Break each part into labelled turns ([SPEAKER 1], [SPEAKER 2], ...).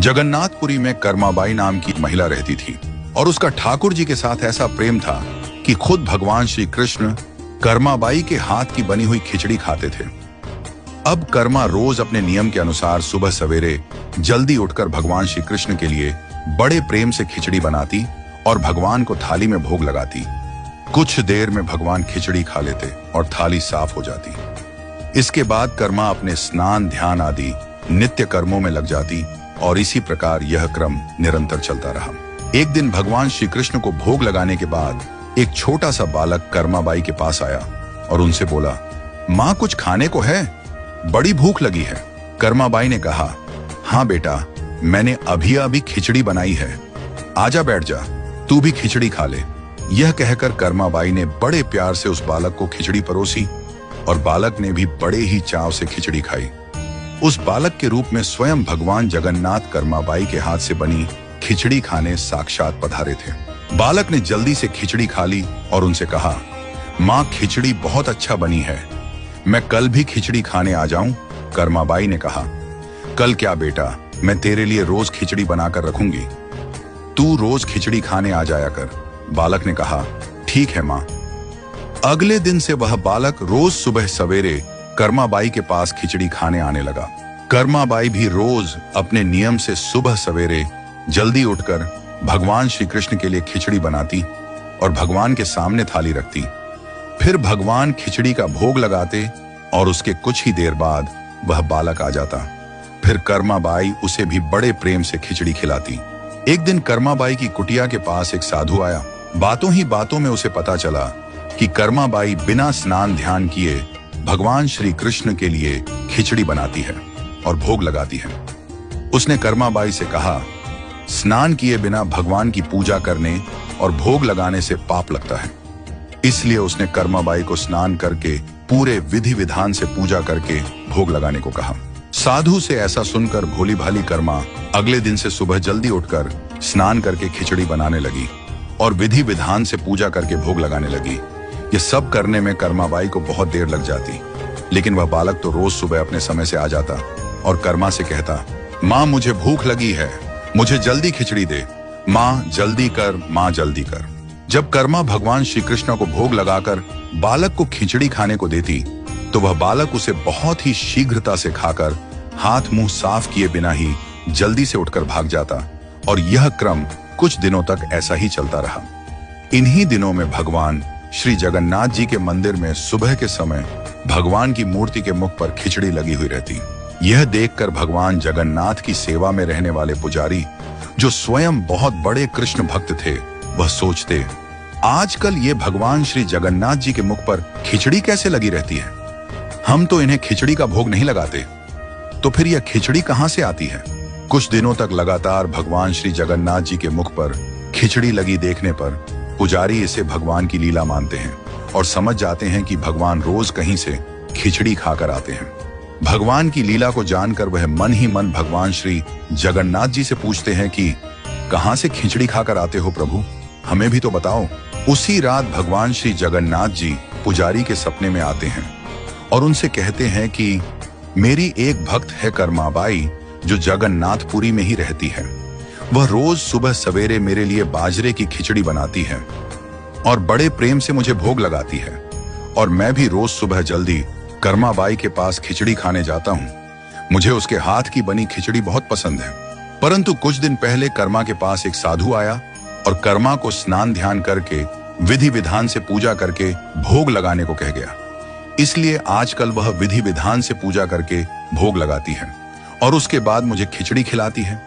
[SPEAKER 1] जगन्नाथपुरी में कर्माबाई नाम की महिला रहती थी और उसका ठाकुर जी के साथ ऐसा प्रेम था कि खुद भगवान श्री कृष्ण कर्माबाई के हाथ की बनी हुई खिचड़ी खाते थे। अब कर्मा रोज अपने नियम के अनुसार सुबह सवेरे जल्दी उठकर भगवान श्री कृष्ण के लिए बड़े प्रेम से खिचड़ी बनाती और भगवान को थाली में भोग लगाती। कुछ देर में भगवान खिचड़ी खा लेते और थाली साफ हो जाती। इसके बाद कर्मा अपने स्नान ध्यान आदि नित्य कर्मों में लग जाती और इसी प्रकार यह क्रम निरंतर चलता रहा। एक दिन भगवान श्री कृष्ण को भोग लगाने के बाद एक छोटा सा बालक कर्माबाई के पास आया और उनसे बोला, माँ कुछ खाने को है, बड़ी भूख लगी है। कर्माबाई ने कहा, हाँ बेटा, मैंने अभी अभी खिचड़ी बनाई है, आजा बैठ जा, तू भी खिचड़ी खा ले। यह कहकर कर्माबाई ने बड़े प्यार से उस बालक को खिचड़ी परोसी और बालक ने भी बड़े ही चाव से खिचड़ी खाई। उस बालक के रूप में स्वयं भगवान जगन्नाथ कर्माबाई के हाथ से बनी खिचड़ी खाने साक्षात पधारे थे। बालक ने जल्दी से खिचड़ी खा ली और उनसे कहा, माँ खिचड़ी बहुत अच्छा बनी है, मैं कल भी खिचड़ी खाने आ जाऊं? कर्माबाई ने कहा, कल क्या बेटा, मैं तेरे लिए रोज खिचड़ी बनाकर रखूंगी, तू रोज खिचड़ी खाने आ जाया कर। बालक ने कहा, ठीक है माँ। अगले दिन से वह बालक रोज सुबह सवेरे कर्माबाई के पास खिचड़ी खाने आने लगा। कर्माबाई भी रोज अपने नियम से सुबह सवेरे जल्दी उठकर भगवान श्री कृष्ण के लिए खिचड़ी बनाती और भगवान के सामने थाली रखती। फिर भगवान खिचड़ी का भोग लगाते और उसके कुछ ही देर बाद वह बालक आ जाता। फिर कर्माबाई उसे भी बड़े प्रेम से खिचड़ी खिलाती। एक दिन कर्माबाई की कुटिया के पास एक साधु आया। बातों ही बातों में उसे पता चला कि कर्माबाई बिना स्नान ध्यान किए भगवान श्री कृष्ण के लिए खिचड़ी बनाती है और भोग लगाती है। उसने कर्माबाई से कहा, स्नान किए बिना भगवान की पूजा करने और भोग लगाने से पाप लगता है। इसलिए उसने कर्माबाई को स्नान करके पूरे विधि विधान से पूजा करके भोग लगाने को कहा। साधु से ऐसा सुनकर भोली भाली कर्मा अगले दिन से सुबह जल्दी उठकर स्नान करके खिचड़ी बनाने लगी और विधि विधान से पूजा करके भोग लगाने लगी। ये सब करने में कर्माबाई को बहुत देर लग जाती, लेकिन वह बालक तो रोज सुबह अपने समय से आ जाता और कर्मा से कहता, माँ मुझे भूख लगी है, मुझे जल्दी खिचड़ी दे, माँ जल्दी कर, माँ जल्दी कर। जब कर्मा भगवान श्री कृष्ण को भोग लगाकर बालक को खिचड़ी खाने को देती तो वह बालक उसे बहुत ही शीघ्रता से खाकर हाथ मुंह साफ किए बिना ही जल्दी से उठकर भाग जाता और यह क्रम कुछ दिनों तक ऐसा ही चलता रहा। इन्हीं दिनों में भगवान श्री जगन्नाथ जी के मंदिर में सुबह के समय भगवान की मूर्ति के मुख पर खिचड़ी लगी हुई रहती। यह देखकर भगवान जगन्नाथ की सेवा में रहने वाले पुजारी, जो स्वयं बहुत बड़े कृष्ण भक्त थे, वह सोचते, आजकल ये भगवान श्री जगन्नाथ जी के मुख पर खिचड़ी कैसे लगी रहती है? हम तो इन्हें खिचड़ी का भोग नहीं लगाते, तो फिर यह खिचड़ी कहां से आती है? कुछ दिनों तक लगातार भगवान श्री जगन्नाथ जी के मुख पर खिचड़ी लगी देखने पर पुजारी इसे भगवान की लीला मानते हैं और समझ जाते हैं कि भगवान रोज कहीं से खिचड़ी खाकर आते हैं। भगवान की लीला को जानकर वह मन ही मन भगवान श्री जगन्नाथ जी से पूछते हैं कि कहां से खिचड़ी खाकर आते हो प्रभु, हमें भी तो बताओ। उसी रात भगवान श्री जगन्नाथ जी पुजारी के सपने में आते हैं और उनसे कहते हैं कि मेरी एक भक्त है कर्माबाई, जो जगन्नाथपुरी में ही रहती है। वह रोज सुबह सवेरे मेरे लिए बाजरे की खिचड़ी बनाती है और बड़े प्रेम से मुझे भोग लगाती है और मैं भी रोज सुबह जल्दी कर्माबाई के पास खिचड़ी खाने जाता हूँ। मुझे उसके हाथ की बनी खिचड़ी बहुत पसंद है। परंतु कुछ दिन पहले कर्मा के पास एक साधु आया और कर्मा को स्नान ध्यान करके विधि विधान से पूजा करके भोग लगाने को कह गया। इसलिए आजकल वह विधि विधान से पूजा करके भोग लगाती है और उसके बाद मुझे खिचड़ी खिलाती है।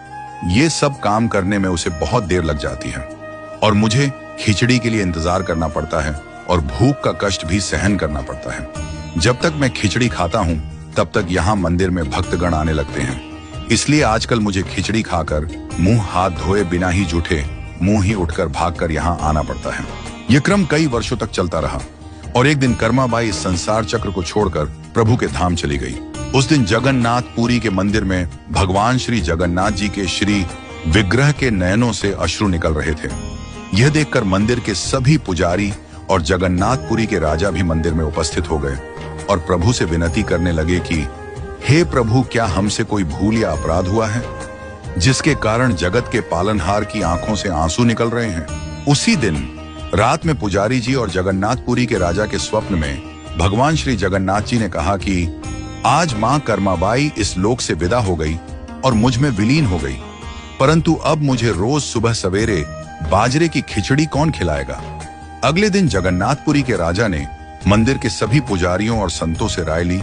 [SPEAKER 1] ये सब काम करने में उसे बहुत देर लग जाती है और मुझे खिचड़ी के लिए इंतजार करना पड़ता है और भूख का कष्ट भी सहन करना पड़ता है। जब तक मैं खिचड़ी खाता हूँ तब तक यहाँ मंदिर में भक्तगण आने लगते हैं। इसलिए आजकल मुझे खिचड़ी खाकर मुंह हाथ धोए बिना ही जूठे मुंह ही उठकर भागकर यहाँ आना पड़ता है। यह क्रम कई वर्षों तक चलता रहा और एक दिन कर्माबाई इस संसार चक्र को छोड़कर प्रभु के धाम चली गई। उस दिन जगन्नाथपुरी के मंदिर में भगवान श्री जगन्नाथ जी के श्री विग्रह के नयनों से अश्रु निकल रहे थे। यह देखकर मंदिर के सभी पुजारी और जगन्नाथपुरी के राजा भी मंदिर में उपस्थित हो गए और प्रभु से विनती करने लगे कि हे प्रभु, क्या हमसे कोई भूल या अपराध हुआ है? जिसके कारण जगत के पालनहार की आंखों से आंसू निकल रहे हैं। उसी दिन रात में पुजारी जी और जगन्नाथपुरी के राजा के स्वप्न में भगवान श्री जगन्नाथ जी ने कहा कि आज मां कर्माबाई इस लोक से विदा हो गई और मुझ में विलीन हो गई, परंतु अब मुझे रोज सुबह सवेरे बाजरे की खिचड़ी कौन खिलाएगा। अगले दिन जगन्नाथपुरी के राजा ने मंदिर के सभी पुजारियों और संतों से राय ली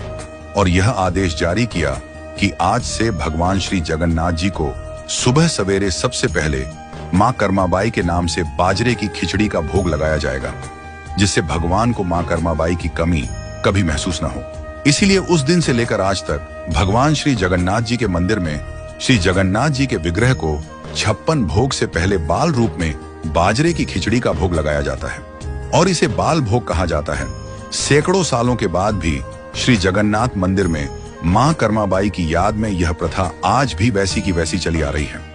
[SPEAKER 1] और यह आदेश जारी किया कि आज से भगवान श्री जगन्नाथ जी को सुबह सवेरे सबसे पहले मां कर्माबाई के नाम से बाजरे की खिचड़ी का भोग लगाया जाएगा, जिससे भगवान को मां कर्माबाई की कमी कभी महसूस न हो। इसीलिए उस दिन से लेकर आज तक भगवान श्री जगन्नाथ जी के मंदिर में श्री जगन्नाथ जी के विग्रह को 56 भोग से पहले बाल रूप में बाजरे की खिचड़ी का भोग लगाया जाता है और इसे बाल भोग कहा जाता है। सैकड़ों सालों के बाद भी श्री जगन्नाथ मंदिर में मां कर्माबाई की याद में यह प्रथा आज भी वैसी की वैसी चली आ रही है।